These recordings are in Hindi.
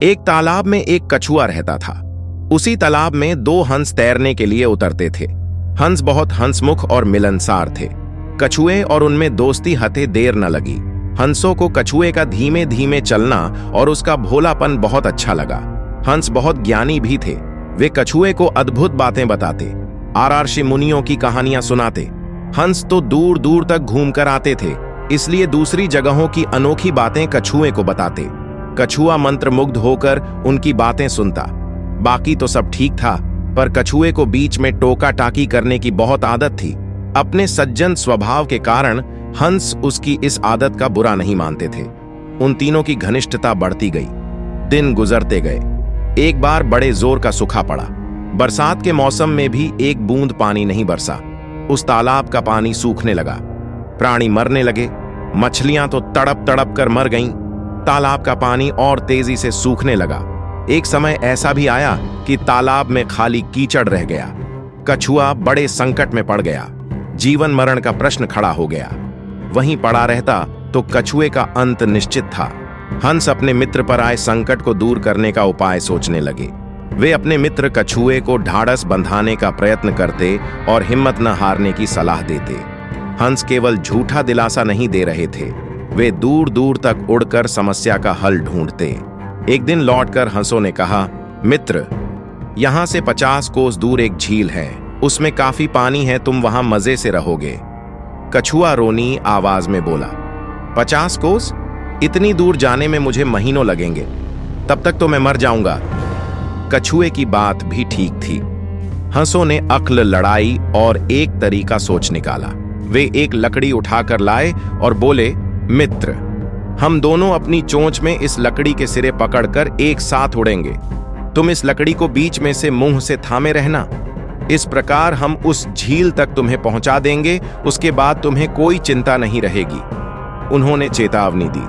एक तालाब में एक कछुआ रहता था। उसी तालाब में दो हंस तैरने के लिए उतरते थे। हंस बहुत हंसमुख और मिलनसार थे। कछुए और उनमें दोस्ती हते देर न लगी। हंसों को कछुए का धीमे धीमे चलना और उसका भोलापन बहुत अच्छा लगा। हंस बहुत ज्ञानी भी थे। वे कछुए को अद्भुत बातें बताते, आर्षि मुनियों की कहानियां सुनाते। हंस तो दूर दूर तक घूमकर आते थे, इसलिए दूसरी जगहों की अनोखी बातें कछुए को बताते। कछुआ मंत्रमुग्ध होकर उनकी बातें सुनता। बाकी तो सब ठीक था, पर कछुए को बीच में टोका टाकी करने की बहुत आदत थी। अपने सज्जन स्वभाव के कारण हंस उसकी इस आदत का बुरा नहीं मानते थे। उन तीनों की घनिष्ठता बढ़ती गई। दिन गुजरते गए। एक बार बड़े जोर का सूखा पड़ा। बरसात के मौसम में भी एक बूंद पानी नहीं बरसा। उस तालाब का पानी सूखने लगा। प्राणी मरने लगे। मछलियां तो तड़प तड़प कर मर गईं। तालाब का पानी और तेजी से सूखने लगा। एक समय ऐसा भी आया कि तालाब में खाली कीचड़ रह गया। कछुआ बड़े संकट में पड़ गया। जीवन मरण का प्रश्न खड़ा हो गया। वहीं पड़ा रहता तो कछुए का अंत निश्चित था। हंस अपने मित्र पर आए संकट को दूर करने का उपाय सोचने लगे। वे अपने मित्र कछुए को ढाढ़स बंधाने का प्रयत्न करते और हिम्मत न हारने की सलाह देते। हंस केवल झूठा दिलासा नहीं दे रहे थे, वे दूर दूर तक उड़कर समस्या का हल ढूंढते। एक दिन लौटकर हंसों ने कहा, मित्र, यहां से 50 कोस दूर एक झील है। उसमें काफी पानी है, तुम वहां मजे से रहोगे। कछुआ रोनी आवाज में बोला, 50 कोस? इतनी दूर जाने में मुझे महीनों लगेंगे, तब तक तो मैं मर जाऊंगा। कछुए की बात भी ठीक थी। हंसों ने अक्ल लड़ाई और एक तरीका सोच निकाला। वे एक लकड़ी उठाकर लाए और बोले, मित्र, हम दोनों अपनी चोंच में इस लकड़ी के सिरे पकड़कर एक साथ उड़ेंगे। तुम इस लकड़ी को बीच में से मुंह से थामे रहना। इस प्रकार हम उस झील तक तुम्हें पहुंचा देंगे। उसके बाद तुम्हें कोई चिंता नहीं रहेगी। उन्होंने चेतावनी दी,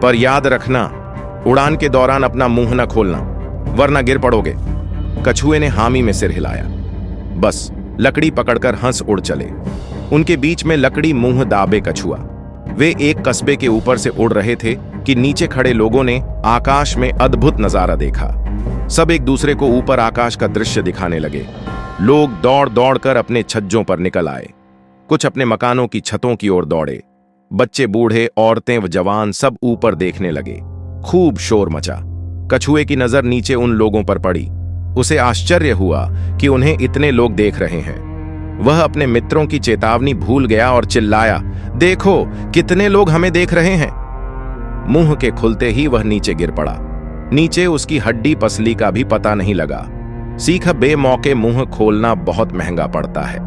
पर याद रखना, उड़ान के दौरान अपना मुंह न खोलना, वरना गिर पड़ोगे। कछुए ने हामी में सिर हिलाया। बस लकड़ी पकड़कर हंस उड़ चले। उनके बीच में लकड़ी मुंह दाबे कछुआ। वे एक कस्बे के ऊपर से उड़ रहे थे कि नीचे खड़े लोगों ने आकाश में अद्भुत नजारा देखा। सब एक दूसरे को ऊपर आकाश का दृश्य दिखाने लगे। लोग दौड़ दौड़ कर अपने छज्जों पर निकल आए। कुछ अपने मकानों की छतों की ओर दौड़े। बच्चे, बूढ़े, औरतें व जवान सब ऊपर देखने लगे। खूब शोर मचा। कछुए की नजर नीचे उन लोगों पर पड़ी। उसे आश्चर्य हुआ कि उन्हें इतने लोग देख रहे हैं। वह अपने मित्रों की चेतावनी भूल गया और चिल्लाया, देखो कितने लोग हमें देख रहे हैं। मुंह के खुलते ही वह नीचे गिर पड़ा। नीचे उसकी हड्डी पसली का भी पता नहीं लगा। सीख बेमौके मुंह खोलना बहुत महंगा पड़ता है।